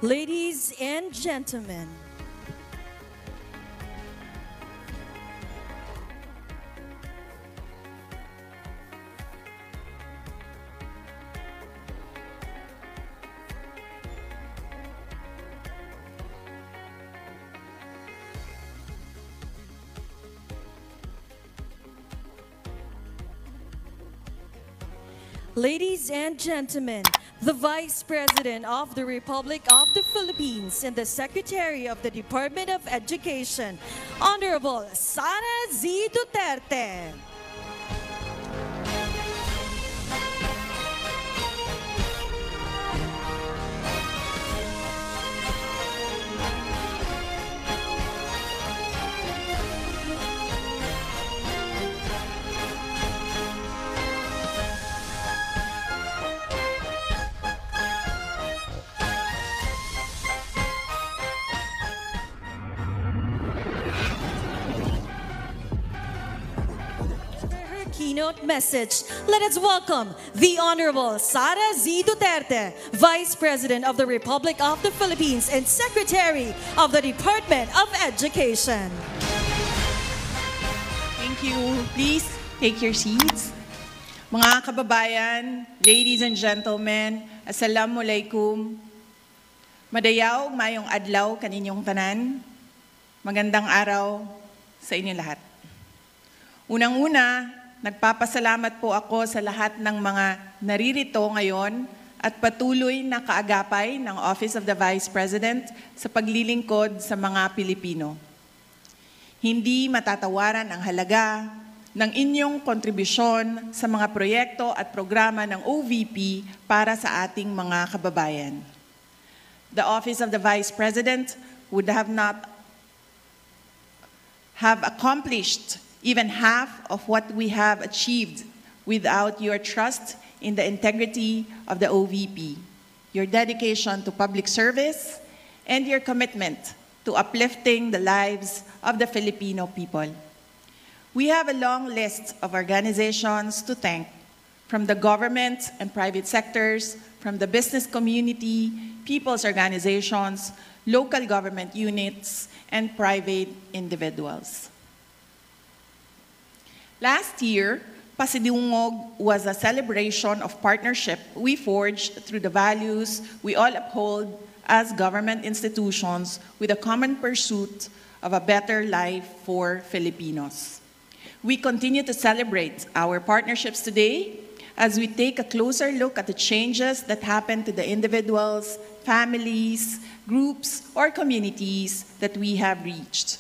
Ladies and gentlemen, Ladies and gentlemen, the Vice President of the Republic of the Philippines and the Secretary of the Department of Education, Honorable Sara Z. Duterte. Keynote message. Let us welcome the Honorable Sara Z. Duterte, Vice President of the Republic of the Philippines and Secretary of the Department of Education. Thank you. Please take your seats. Mga kababayan, ladies and gentlemen, Assalamualaikum. Madayaw, mayong adlaw kaninyong tanan. Magandang araw sa inyo lahat. Unang-una, nagpapasalamat po ako sa lahat ng mga naririto ngayon at patuloy na kaagapay ng Office of the Vice President sa paglilingkod sa mga Pilipino. Hindi matatawaran ang halaga ng inyong kontribusyon sa mga proyekto at programa ng OVP para sa ating mga kababayan. The Office of the Vice President would not have accomplished even half of what we have achieved without your trust in the integrity of the OVP, your dedication to public service, and your commitment to uplifting the lives of the Filipino people. We have a long list of organizations to thank, from the government and private sectors, from the business community, people's organizations, local government units, and private individuals. Last year, Pasidungog was a celebration of partnership we forged through the values we all uphold as government institutions with a common pursuit of a better life for Filipinos. We continue to celebrate our partnerships today as we take a closer look at the changes that happen to the individuals, families, groups, or communities that we have reached.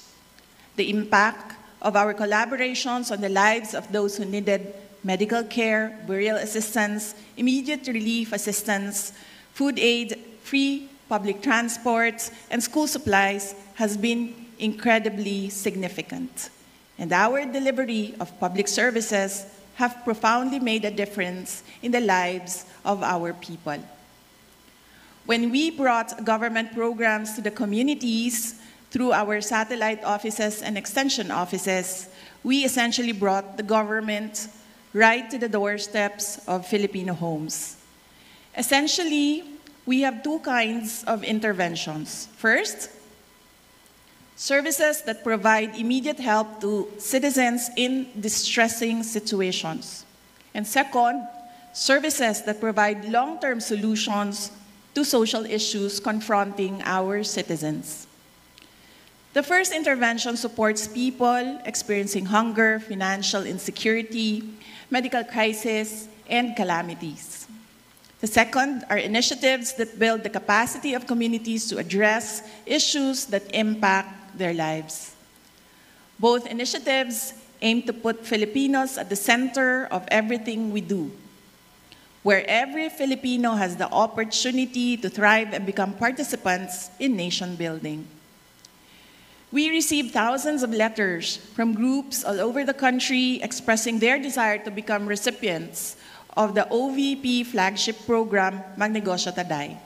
The impact of our collaborations on the lives of those who needed medical care, burial assistance, immediate relief assistance, food aid, free public transport, and school supplies has been incredibly significant. And our delivery of public services have profoundly made a difference in the lives of our people. When we brought government programs to the communities, through our satellite offices and extension offices, we essentially brought the government right to the doorsteps of Filipino homes. Essentially, we have two kinds of interventions. First, services that provide immediate help to citizens in distressing situations. And second, services that provide long-term solutions to social issues confronting our citizens. The first intervention supports people experiencing hunger, financial insecurity, medical crisis, and calamities. The second are initiatives that build the capacity of communities to address issues that impact their lives. Both initiatives aim to put Filipinos at the center of everything we do, where every Filipino has the opportunity to thrive and become participants in nation building. We received thousands of letters from groups all over the country expressing their desire to become recipients of the OVP flagship program, Magnegosyo Taday.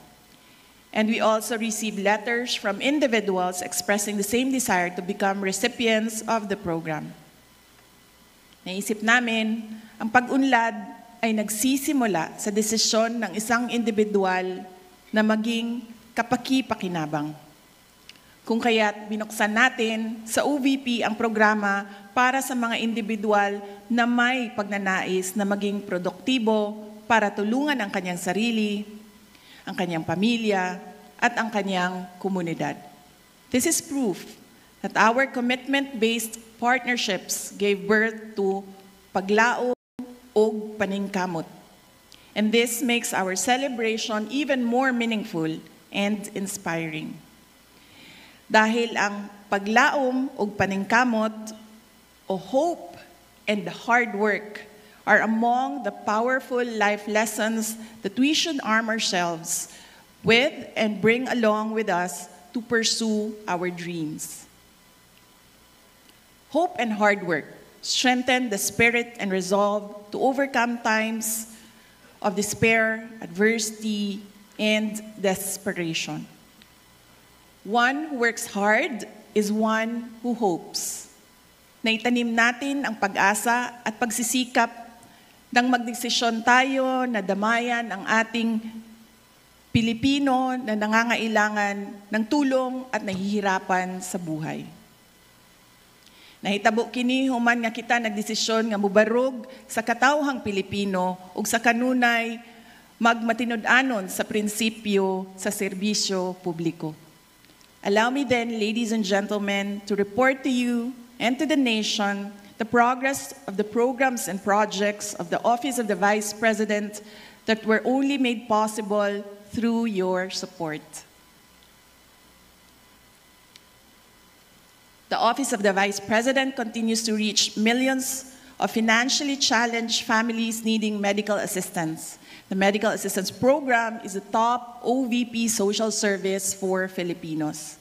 And we also received letters from individuals expressing the same desire to become recipients of the program. Naisip namin, ang pag-unlad ay nagsisimula sa desisyon ng isang individual na maging kapaki-pakinabang. Kung kaya't binuksan natin sa OVP ang programa para sa mga individual na may pagnanais na maging produktibo para tulungan ang kanyang sarili, ang kanyang pamilya, at ang kanyang komunidad. This is proof that our commitment-based partnerships gave birth to paglaom o paningkamot. And this makes our celebration even more meaningful and inspiring. Dahil ang paglaom o paningkamot o hope and hard work are among the powerful life lessons that we should arm ourselves with and bring along with us to pursue our dreams. Hope and hard work strengthen the spirit and resolve to overcome times of despair, adversity, and desperation. One who works hard is one who hopes. Naitanim natin ang pag-asa at pagsisikap nang magdesisyon tayo na damayan ang ating Pilipino na nangangailangan ng tulong at nahihirapan sa buhay. Nahitabo kini human nga kita nagdesisyon nga mubarog sa katawhang Pilipino ug sa kanunay magmatinud-anon sa prinsipyo sa serbisyo publiko. Allow me then, ladies and gentlemen, to report to you and to the nation the progress of the programs and projects of the Office of the Vice President that were only made possible through your support. The Office of the Vice President continues to reach millions of financially challenged families needing medical assistance. The Medical Assistance Program is the top OVP social service for Filipinos.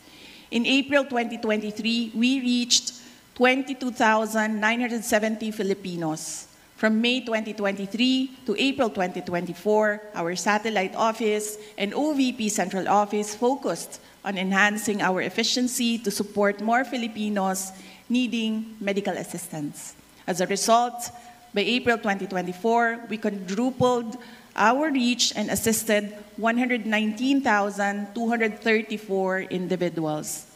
In April 2023, we reached 22,970 Filipinos. From May 2023 to April 2024, our satellite office and OVP Central Office focused on enhancing our efficiency to support more Filipinos needing medical assistance. As a result, by April 2024, we quadrupled our reach and assisted 119,234 individuals.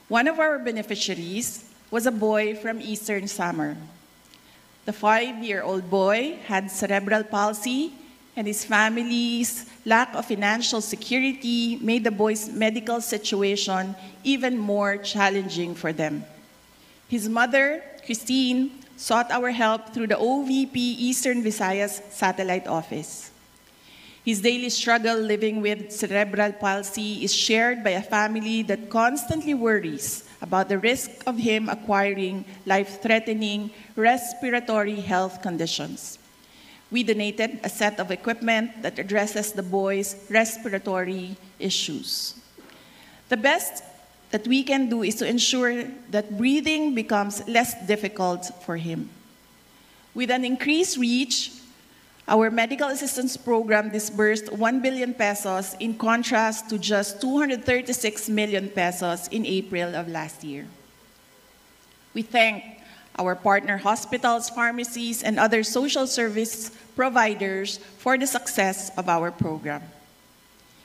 One of our beneficiaries was a boy from Eastern Samar. The 5-year-old boy had cerebral palsy, and his family's lack of financial security made the boy's medical situation even more challenging for them. His mother, Christine, sought our help through the OVP Eastern Visayas Satellite Office. His daily struggle living with cerebral palsy is shared by a family that constantly worries about the risk of him acquiring life-threatening respiratory health conditions. We donated a set of equipment that addresses the boy's respiratory issues. The best that we can do is to ensure that breathing becomes less difficult for him. With an increased reach, our medical assistance program disbursed 1 billion pesos in contrast to just 236 million pesos in April of last year. We thank our partner hospitals, pharmacies, and other social service providers for the success of our program.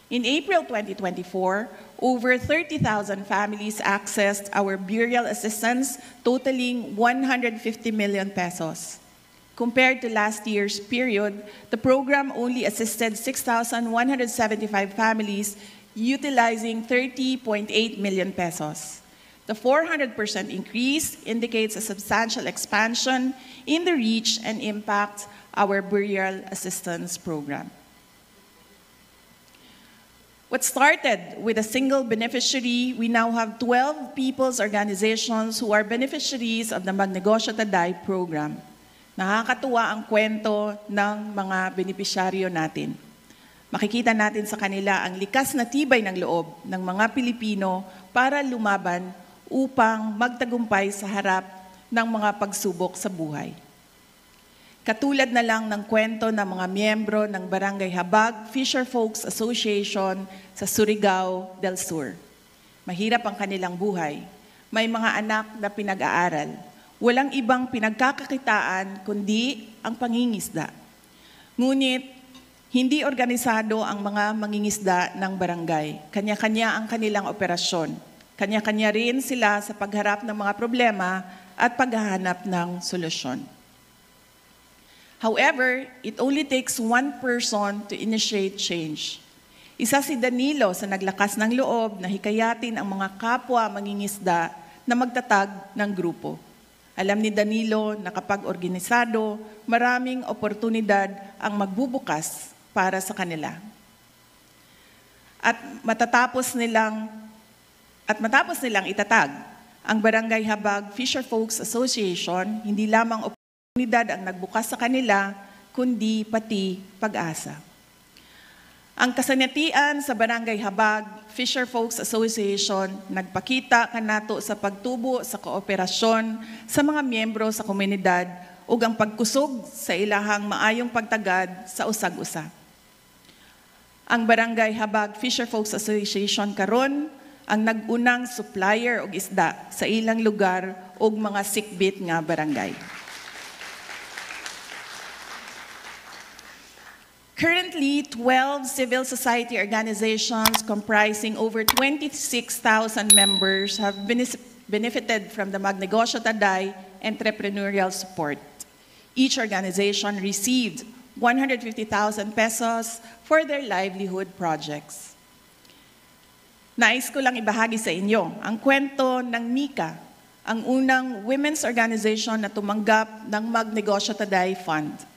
In April 2024, over 30,000 families accessed our burial assistance totaling 150 million pesos. Compared to last year's period, the program only assisted 6,175 families utilizing 30.8 million pesos. The 400% increase indicates a substantial expansion in the reach and impact our burial assistance program. What started with a single beneficiary, we now have 12 people's organizations who are beneficiaries of the Magnegosyo Taday program. Nakakatuwa ang kwento ng mga benepisyaryo natin. Makikita natin sa kanila ang likas na tibay ng loob ng mga Pilipino para lumaban upang magtagumpay sa harap ng mga pagsubok sa buhay. Katulad na lang ng kwento ng mga miyembro ng Barangay Habag Fisher Folks Association sa Surigao del Sur. Mahirap ang kanilang buhay. May mga anak na pinag-aaral. Walang ibang pinagkakakitaan kundi ang pangingisda. Ngunit Hindi organisado ang mga mangingisda ng barangay. Kanya-kanya ang kanilang operasyon. Kanya-kanya rin sila sa pagharap ng mga problema at paghahanap ng solusyon. However, it only takes one person to initiate change. Isa si Danilo sa naglakas ng loob na hikayatin ang mga kapwa mangingisda na magtatag ng grupo. Alam ni Danilo na kapag organisado, maraming oportunidad ang magbubukas para sa kanila. At matapos nilang itatag ang Barangay Habag Fisherfolks Association, hindi lamang oportunidad ang nagbukas sa kanila, kundi pati pag-asa. Ang kasanatian sa Barangay Habag Fisherfolks Association nagpakita kanato sa pagtubo sa kooperasyon sa mga miyembro sa komunidad ug ang pagkusog sa ilahang maayong pagtagad sa usag-usa. Ang Barangay Habag Fisherfolks Association karon ang nagunang supplier og isda sa ilang lugar ug mga sikbit nga barangay. Currently, 12 civil society organizations comprising over 26,000 members have benefited from the Magnegosyo Taday entrepreneurial support. Each organization received 150,000 pesos for their livelihood projects. Nais ko lang ibahagi sa inyo ang kwento ng Mika, ang unang women's organization na tumanggap ng Magnegosyo Taday Fund.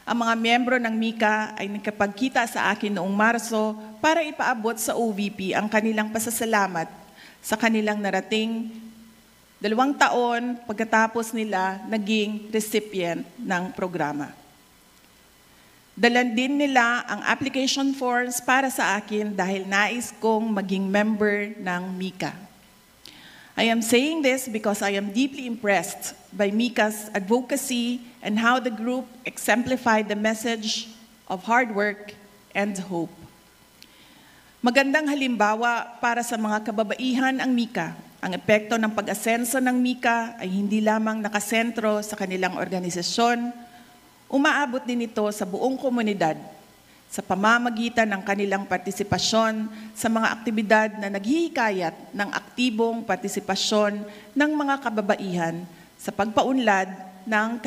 Ang mga miyembro ng Mika ay nagkapagkita sa akin noong Marso para ipaabot sa OVP ang kanilang pasasalamat sa kanilang narating 2 taon pagkatapos nila naging recipient ng programa. Dalan din nila ang application forms para sa akin dahil nais kong maging member ng Mika. I am saying this because I am deeply impressed by Mika's advocacy and how the group exemplified the message of hard work and hope. Magandang halimbawa para sa mga kababaihan ang Mika. Ang epekto ng pag-asenso ng Mika ay hindi lamang nakasentro sa kanilang organisasyon, umaabot din ito sa buong komunidad sa pamamagitan ng kanilang partisipasyon sa mga aktibidad na naghihikayat ng aktibong partisipasyon ng mga kababaihan sa pagpaunlad ng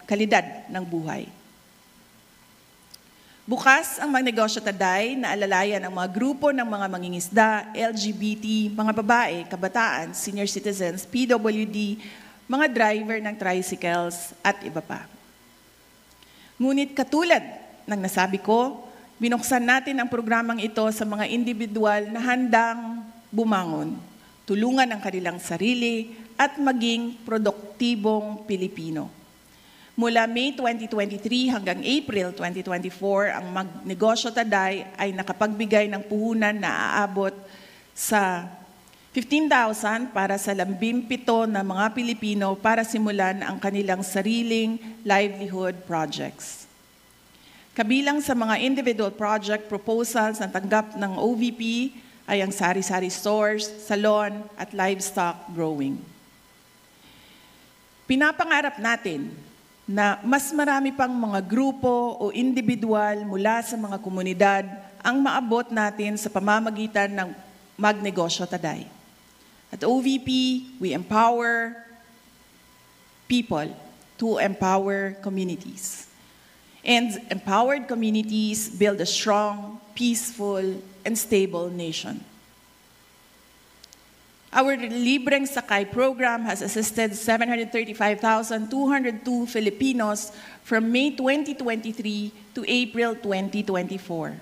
kalidad ng buhay. Bukas ang Magnegosyo Taday na alalayan ang mga grupo ng mga mangingisda, LGBT, mga babae, kabataan, senior citizens, PWD, mga driver ng tricycles at iba pa. Ngunit katulad ng nasabi ko, binuksan natin ang programang ito sa mga individual na handang bumangon, tulungan ang kanilang sarili at maging produktibong Pilipino. Mula May 2023 hanggang April 2024, ang Magnegosyo Taday ay nakapagbigay ng puhunan na aabot sa 15,000 para sa 17 na mga Pilipino para simulan ang kanilang sariling livelihood projects. Kabilang sa mga individual project proposals na tanggap ng OVP ay ang sari-sari stores, salon at livestock growing. Pinapangarap natin na mas marami pang mga grupo o individual mula sa mga komunidad ang maabot natin sa pamamagitan ng Magnegosyo Taday. At OVP, we empower people to empower communities. And empowered communities build a strong, peaceful, and stable nation. Our Libreng Sakay program has assisted 735,202 Filipinos from May 2023 to April 2024.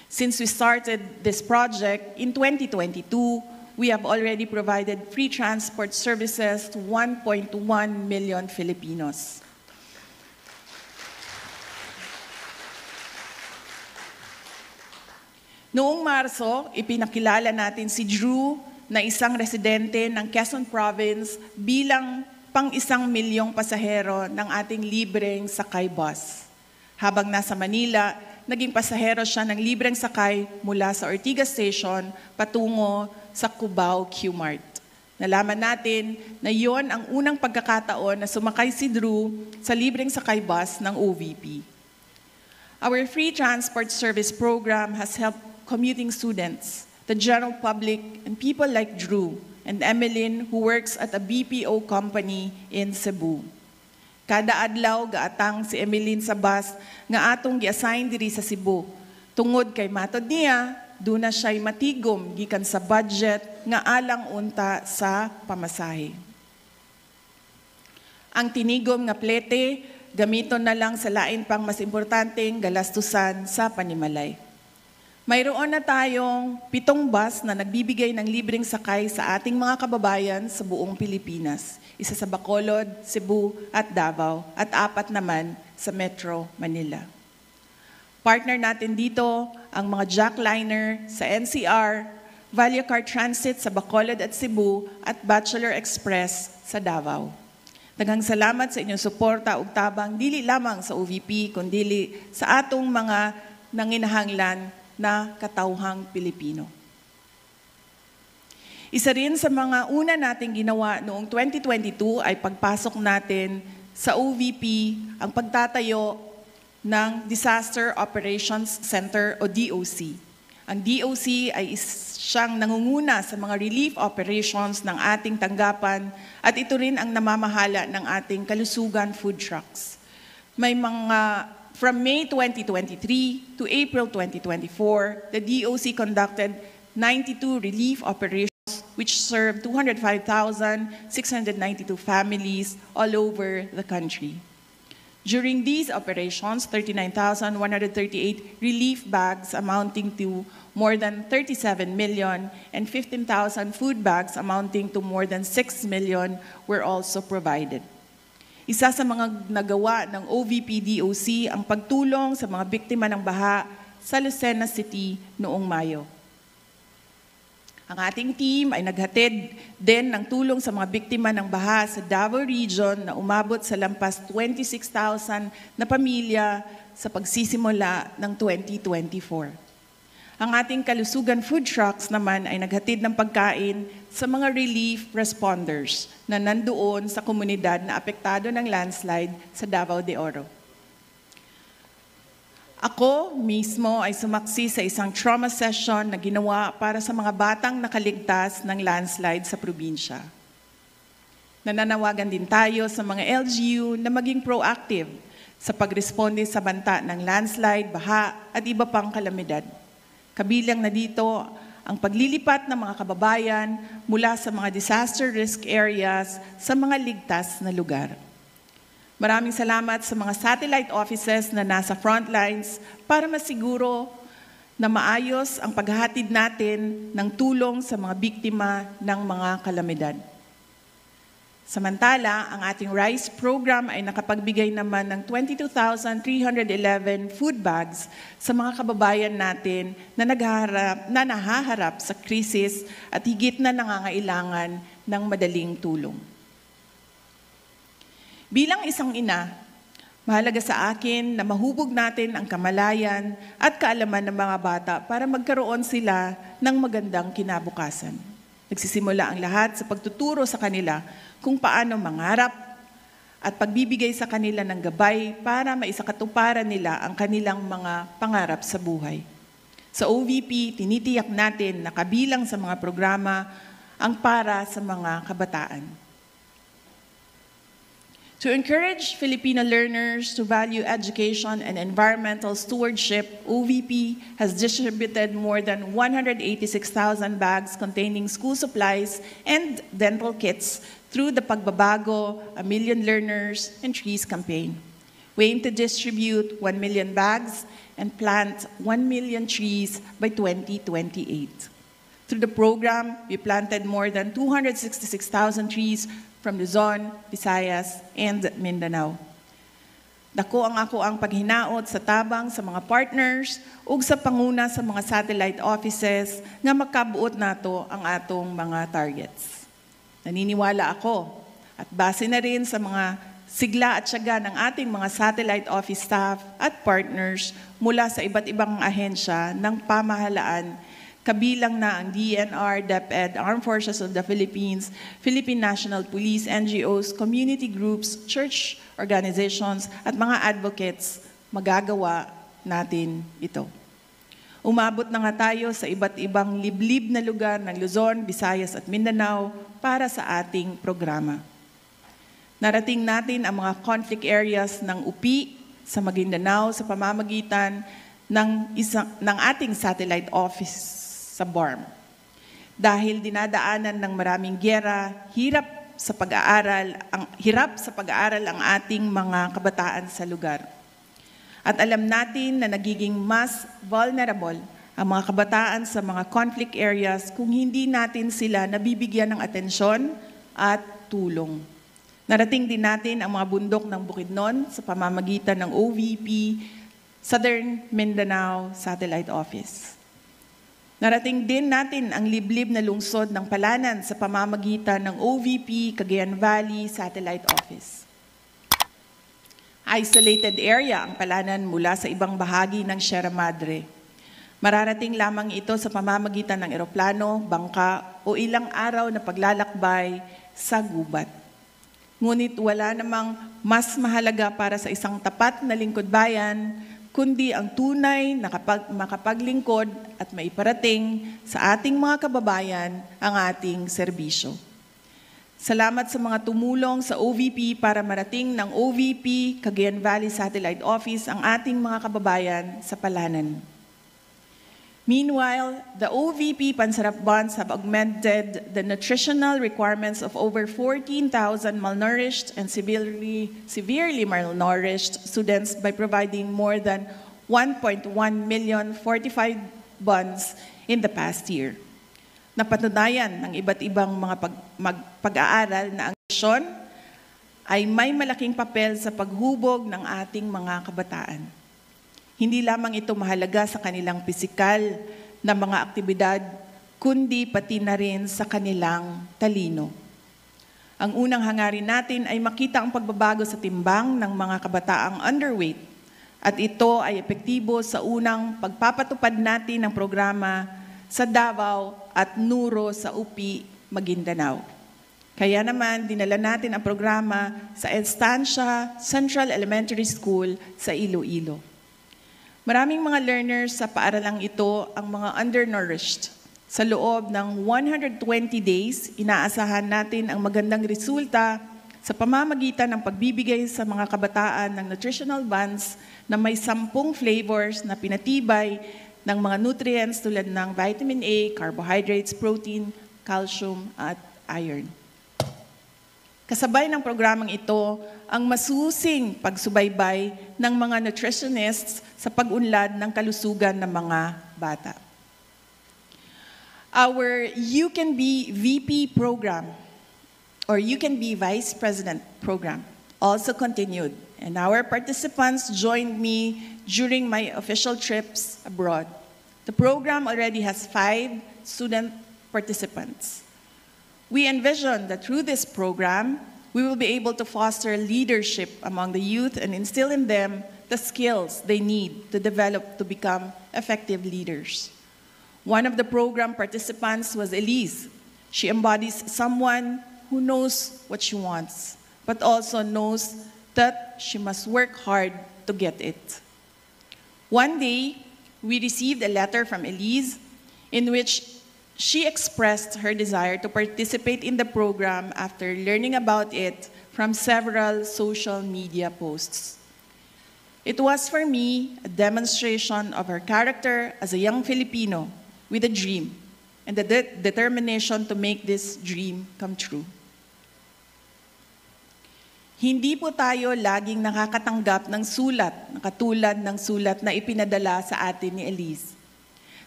Since we started this project in 2022, we have already provided free transport services to 1.1 million Filipinos. Noong Marso, ipinakilala natin si Drew na isang residente ng Quezon Province bilang pang-1 milyong pasahero ng ating libreng sakay bus. Habang nasa Manila, naging pasahero siya ng libreng sakay mula sa Ortigas Station patungo sa Cubao Q-Mart. Nalaman natin na yon ang unang pagkakataon na sumakay si Drew sa libreng sakay bus ng OVP. Our free transport service program has helped commuting students, the general public, and people like Drew and Emeline who works at a BPO company in Cebu. Kada adlaw gaatang si Emeline sa bus nga atong gi-assign diri sa Cebu. Tungod kay matod niya, duna siya'y matigom gikan sa budget nga alang unta sa pamasahe. Ang tinigom nga plete, gamiton na lang sa lain pang mas importanteng galastusan sa panimalay. Mayroon na tayong 7 bus na nagbibigay ng libreng sakay sa ating mga kababayan sa buong Pilipinas. Isa sa Bacolod, Cebu at Davao at 4 naman sa Metro Manila. Partner natin dito ang mga jackliner sa NCR, Vallecar Transit sa Bacolod at Cebu at Bachelor Express sa Davao. Daghang salamat sa inyong suporta ug tabang dili lamang sa OVP kundi sa atong mga nanginahanglan na katawhang Pilipino. Isa rin sa mga una nating ginawa noong 2022 ay pagpasok natin sa OVP ang pagtatayo ng Disaster Operations Center o DOC. Ang DOC ay siyang nangunguna sa mga relief operations ng ating tanggapan at ito rin ang namamahala ng ating kalusugan food trucks. May mga From May 2023 to April 2024, the DOC conducted 92 relief operations which served 205,692 families all over the country. During these operations, 39,138 relief bags amounting to more than 37 million and 15,000 food bags amounting to more than 6 million were also provided. Isa sa mga nagawa ng OVP-DOC ang pagtulong sa mga biktima ng baha sa Lucena City noong Mayo. Ang ating team ay naghatid din ng tulong sa mga biktima ng baha sa Davao Region na umabot sa lampas 26,000 na pamilya sa pagsisimula ng 2024. Ang ating kalusugan food trucks naman ay naghatid ng pagkain sa mga relief responders na nandoon sa komunidad na apektado ng landslide sa Davao de Oro. Ako mismo ay sumaksi sa isang trauma session na ginawa para sa mga batang nakaligtas ng landslide sa probinsya. Nananawagan din tayo sa mga LGU na maging proactive sa pagresponde sa banta ng landslide, baha at iba pang kalamidad. Kabilang na dito ang paglilipat ng mga kababayan mula sa mga disaster risk areas sa mga ligtas na lugar. Maraming salamat sa mga satellite offices na nasa front lines para masiguro na maayos ang paghahatid natin ng tulong sa mga biktima ng mga kalamidad. Samantala, ang ating RISE program ay nakapagbigay naman ng 22,311 food bags sa mga kababayan natin na nahaharap sa krisis at higit na nangangailangan ng madaling tulong. Bilang isang ina, mahalaga sa akin na mahubog natin ang kamalayan at kaalaman ng mga bata para magkaroon sila ng magandang kinabukasan. Nagsisimula ang lahat sa pagtuturo sa kanila kung paano mangarap at pagbibigay sa kanila ng gabay para maisakatuparan nila ang kanilang mga pangarap sa buhay. Sa OVP, tinitiyak natin na kabilang sa mga programa ang para sa mga kabataan. To encourage Filipino learners to value education and environmental stewardship, OVP has distributed more than 186,000 bags containing school supplies and dental kits through the Pagbabago, A Million Learners and Trees campaign. We aim to distribute 1 million bags and plant 1 million trees by 2028. Through the program, we planted more than 266,000 trees from Luzon, Visayas, and Mindanao. Dako ang paghinaot sa tabang sa mga partners ug sa panguna sa mga satellite offices nga makabuot nato ang atong mga targets. Naniniwala ako at base na rin sa mga sigla at tiyaga ng ating mga satellite office staff at partners mula sa iba't ibang ahensya ng pamahalaan, kabilang na ang DNR, DepEd, Armed Forces of the Philippines, Philippine National Police, NGOs, community groups, church organizations, at mga advocates magagawa natin ito. Umabot na nga tayo sa iba't ibang liblib na lugar ng Luzon, Visayas at Mindanao para sa ating programa. Narating natin ang mga conflict areas ng UPI sa Maguindanao sa pamamagitan ng ating satellite office sa BARM. Dahil dinadaanan ng maraming giyera, hirap sa pag-aaral ang ating mga kabataan sa lugar. At alam natin na nagiging mas vulnerable ang mga kabataan sa mga conflict areas kung hindi natin sila nabibigyan ng atensyon at tulong. Narating din natin ang mga bundok ng Bukidnon sa pamamagitan ng OVP, Southern Mindanao Satellite Office. Narating din natin ang liblib na lungsod ng Palanan sa pamamagitan ng OVP, Cagayan Valley Satellite Office. Isolated area ang Palanan mula sa ibang bahagi ng Sierra Madre. Mararating lamang ito sa pamamagitan ng eroplano, bangka o ilang araw na paglalakbay sa gubat. Ngunit wala namang mas mahalaga para sa isang tapat na lingkod bayan, kundi ang tunay na makapaglingkod at maiparating sa ating mga kababayan ang ating serbisyo. Salamat sa mga tumulong sa OVP para marating ng OVP Cagayan Valley Satellite Office ang ating mga kababayan sa Palanan. Meanwhile, the OVP Pansarap Bonds have augmented the nutritional requirements of over 14,000 malnourished and severely malnourished students by providing more than 1.1 million fortified bonds in the past year. Napatunayan ng iba't ibang mga pag-aaral na ang misyon ay may malaking papel sa paghubog ng ating mga kabataan. Hindi lamang ito mahalaga sa kanilang pisikal na mga aktibidad, kundi pati na rin sa kanilang talino. Ang unang hangarin natin ay makita ang pagbabago sa timbang ng mga kabataang underweight at ito ay epektibo sa unang pagpapatupad natin ng programa sa Davao at Nuro sa UPI, Maguindanao. Kaya naman, dinala natin ang programa sa Estancia Central Elementary School sa Iloilo. Maraming mga learners sa paaralang ito ang mga undernourished. Sa loob ng 120 days, inaasahan natin ang magandang resulta sa pamamagitan ng pagbibigay sa mga kabataan ng nutritional bonds na may 10 flavors na pinatibay ng mga nutrients tulad ng vitamin A, carbohydrates, protein, calcium, at iron. Kasabay ng programang ito ang masusing pagsubaybay ng mga nutritionists sa pag-unlad ng kalusugan ng mga bata. Our You Can Be VP program, or You Can Be Vice President program, also continued, and our participants joined me during my official trips abroad. The program already has 5 student participants. We envision that through this program, we will be able to foster leadership among the youth and instill in them the skills they need to develop to become effective leaders. One of the program participants was Elise. She embodies someone who knows what she wants, but also knows that she must work hard to get it. One day, we received a letter from Elise in which she expressed her desire to participate in the program after learning about it from several social media posts. It was for me a demonstration of her character as a young Filipino with a dream and the determination to make this dream come true. Hindi po tayo laging nakakatanggap ng sulat na katulad ng sulat na ipinadala sa atin ni Elise.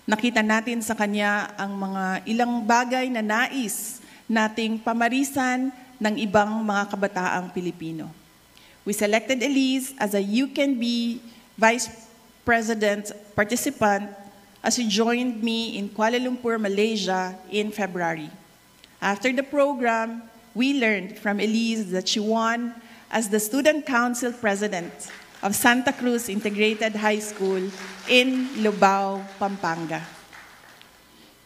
Nakita natin sa kanya ang mga ilang bagay na nais nating pamarisan ng ibang mga kabataang Pilipino. We selected Elise as a You Can Be Vice President participant as she joined me in Kuala Lumpur, Malaysia in February. After the program, we learned from Elise that she won as the Student Council President of Santa Cruz Integrated High School in Lubao, Pampanga.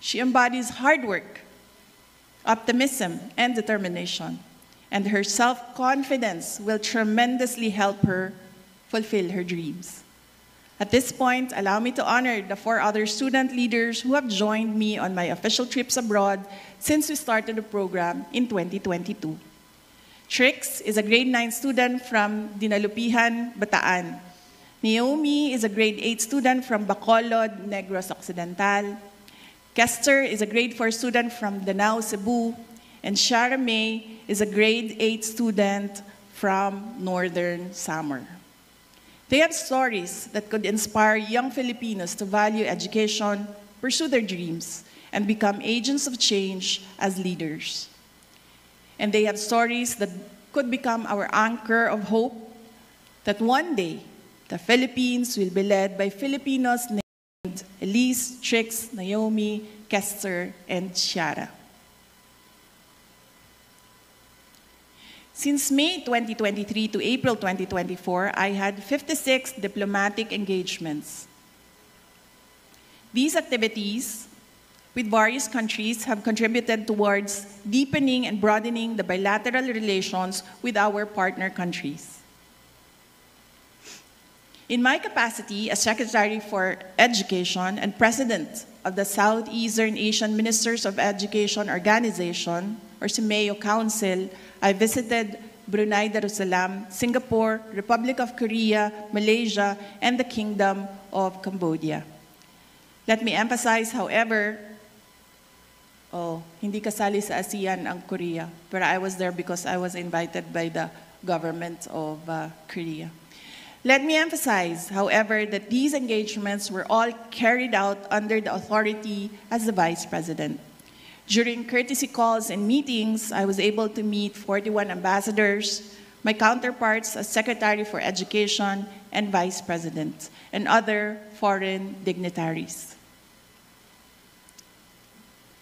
She embodies hard work, optimism, and determination, and her self-confidence will tremendously help her fulfill her dreams. At this point, allow me to honor the 4 other student leaders who have joined me on my official trips abroad since we started the program in 2022. Trix is a grade 9 student from Dinalupihan, Bataan. Naomi is a grade 8 student from Bacolod, Negros Occidental. Kester is a grade 4 student from Danao, Cebu. And Shara May is a grade 8 student from Northern Samar. They have stories that could inspire young Filipinos to value education, pursue their dreams, and become agents of change as leaders. And they have stories that could become our anchor of hope that one day the Philippines will be led by Filipinos named Elise, Trix, Naomi, Kester, and Ciara. Since May 2023 to April 2024, I had 56 diplomatic engagements. These activities with various countries have contributed towards deepening and broadening the bilateral relations with our partner countries. In my capacity as Secretary for Education and President of the Southeastern Asian Ministers of Education Organization, or SIMEO Council, I visited Brunei Darussalam, Singapore, Republic of Korea, Malaysia, and the Kingdom of Cambodia. Let me emphasize, however, hindi kasali sa ASEAN ang Korea, but I was there because I was invited by the government of Korea. Let me emphasize, however, that these engagements were all carried out under the authority as the Vice President. During courtesy calls and meetings, I was able to meet 41 ambassadors, my counterparts as Secretary for Education and Vice President, and other foreign dignitaries.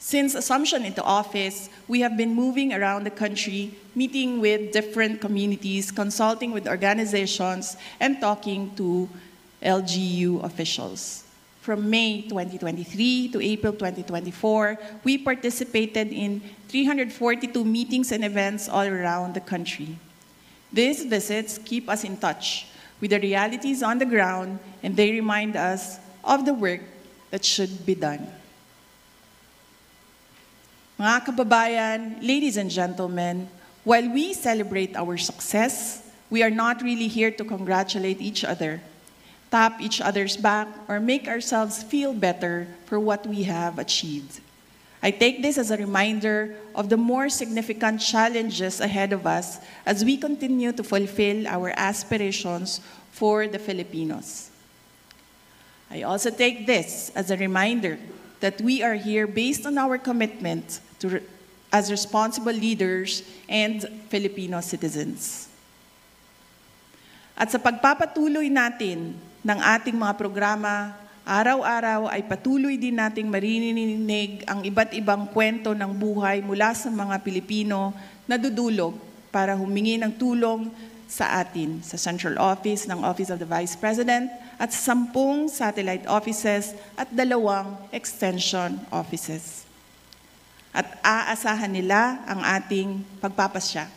Since assumption into office, we have been moving around the country, meeting with different communities, consulting with organizations, and talking to LGU officials. From May 2023 to April 2024, we participated in 342 meetings and events all around the country. These visits keep us in touch with the realities on the ground, and they remind us of the work that should be done. Mga kababayan, ladies and gentlemen, while we celebrate our success, we are not really here to congratulate each other, tap each other's back, or make ourselves feel better for what we have achieved. I take this as a reminder of the more significant challenges ahead of us as we continue to fulfill our aspirations for the Filipinos. I also take this as a reminder that we are here based on our commitment as responsible leaders and Filipino citizens. At sa pagpapatuloy natin ng ating mga programa, araw-araw ay patuloy din nating maririnig ang iba't ibang kwento ng buhay mula sa mga Pilipino na dudulog para humingi ng tulong sa atin sa Central Office ng Office of the Vice President at 10 satellite offices at 2 extension offices. At aasahan nila ang ating pagpapasya.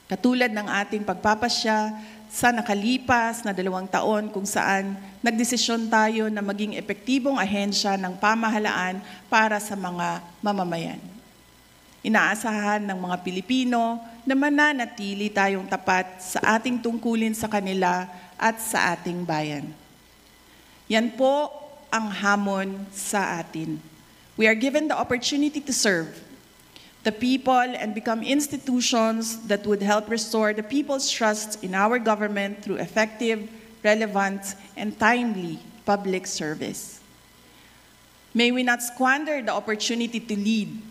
Katulad ng ating pagpapasya sa nakalipas na 2 taon kung saan nagdesisyon tayo na maging epektibong ahensya ng pamahalaan para sa mga mamamayan. Inaasahan ng mga Pilipino na mananatili tayong tapat sa ating tungkulin sa kanila at sa ating bayan. Yan po ang hamon sa atin. We are given the opportunity to serve the people and become institutions that would help restore the people's trust in our government through effective, relevant, and timely public service. May we not squander the opportunity to lead,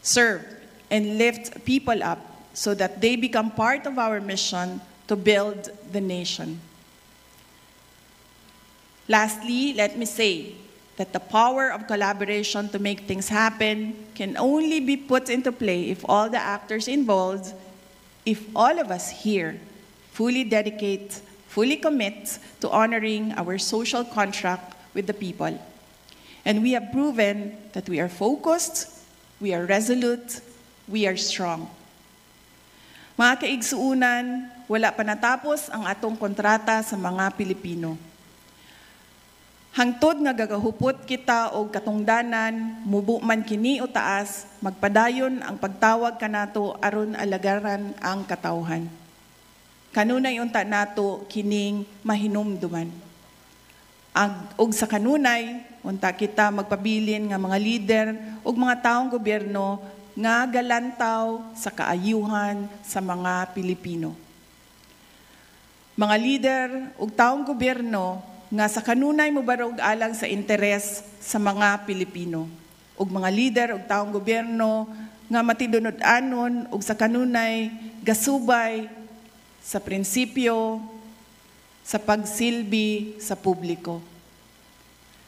serve, and lift people up so that they become part of our mission to build the nation. Lastly, let me say that the power of collaboration to make things happen can only be put into play if all the actors involved, if all of us here fully dedicate, fully commit to honoring our social contract with the people. And we have proven that we are focused, we are resolute, we are strong. Mga kaigsuunan, wala pa natapos ang atong kontrata sa mga Pilipino. Hangtod nga gagahupot kita og katungdanan, mubo man kini o taas, magpadayon ang pagtawag kanato aron alagaran ang katawhan. Kanunay unta nato kining mahinumduman. Og sa kanunay, unta kita magpabilin nga mga lider ug mga taong gobyerno nga galantaw sa kaayuhan sa mga Pilipino. Mga lider ug taong gobyerno nga sa kanunay mobarog alang sa interes sa mga Pilipino. Ug mga lider ug taong gobyerno nga matidunod-anon ug sa kanunay gasubay sa prinsipyo sa pagsilbi sa publiko.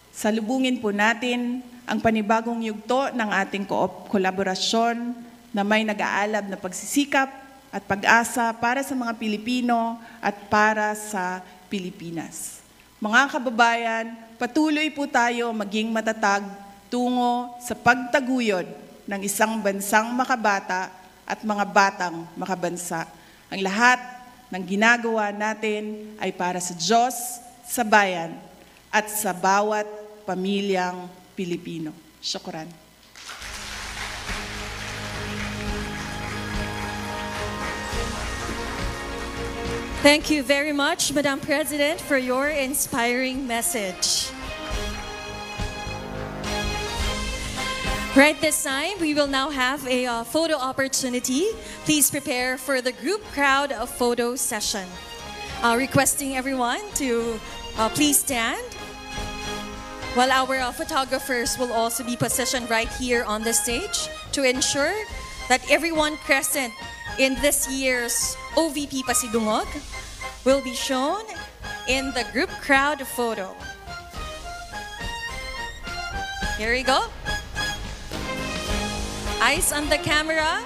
Salubungin po natin ang panibagong yugto ng ating kolaborasyon na may nag-aalab na pagsisikap at pag-asa para sa mga Pilipino at para sa Pilipinas. Mga kababayan, patuloy po tayo maging matatag tungo sa pagtaguyod ng isang bansang makabata at mga batang makabansa. Ang lahat ng ginagawa natin ay para sa Diyos, sa bayan, at sa bawat pamilyang Pilipino. Syukran. Thank you very much, Madam President, for your inspiring message. Right this time, we will now have a photo opportunity. Please prepare for the group crowd photo session. Requesting everyone to please stand, while our photographers will also be positioned right here on the stage to ensure that everyone present in this year's OVP Pasidungog will be shown in the group crowd photo. Here we go. Eyes on the camera.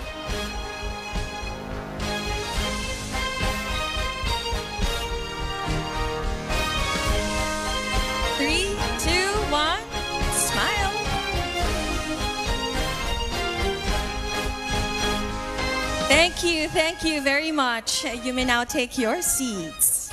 Three, two, one, smile. Thank you very much. You may now take your seats.